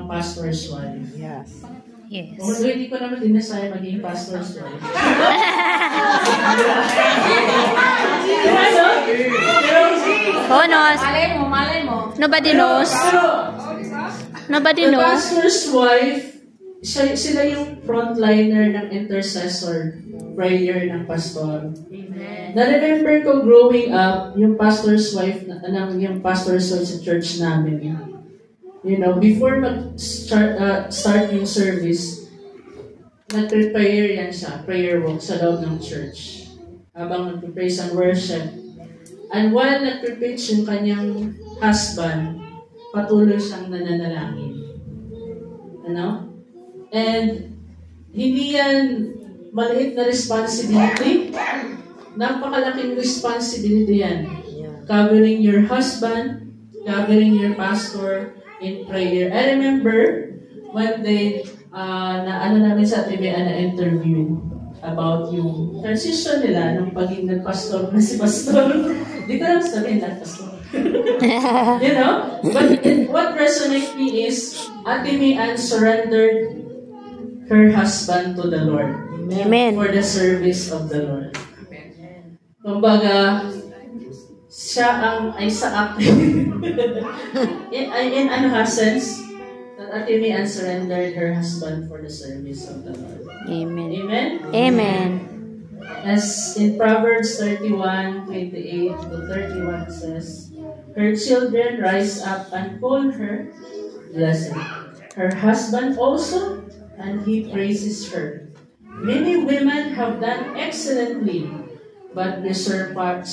ang pastor's wife. Yes. Yes. Although hindi ko naman dinasaya maging pastor's wife. Bonus. Malay mo. Nobody knows. Nobody The knows. pastor's wife, sila yung frontliner ng intercessor prayer ng pastor. Amen. Na-remember ko growing up, yung pastor's wife, yung pastor's wife sa church namin. You know, before start yung service, nag-prepare yan siya, prayer walk sa loob ng church. Habang nag-praise and worship. And while nag-preach yung kanyang husband, patuloy siyang nananalangin. Ano? And hindi yan maliit na responsibility. Napakalaking responsibility yan. Covering your husband, covering your pastor in prayer. I remember one day, namin sa TV na interview about yung transition nila nung pagiging nag-pastor na si pastor. Di ko lang sabihin na pastor. You know? But what resonates me is, Ate Mian surrendered her husband to the Lord. Amen. For the service of the Lord. Kumbaga, siya ang Isaac. in ano sense, that Ate Mian surrendered her husband for the service of the Lord. Amen. Amen? Amen. As in Proverbs 31:28 to 31 says, her children rise up and call her blessed. Her husband also, and he praises her. Many women have done excellently, but they surpassed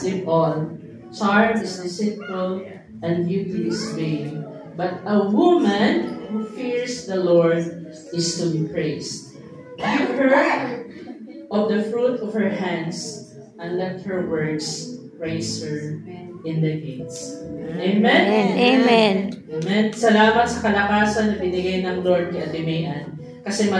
them all. Charm is deceitful, and beauty is vain. But a woman who fears the Lord is to be praised. Give her of the fruit of her hands, and let her works praise her in the gates. Amen? Amen. Amen. Salamat sa kalakasan na binigay ng Lord kay Ate Mian. Kasi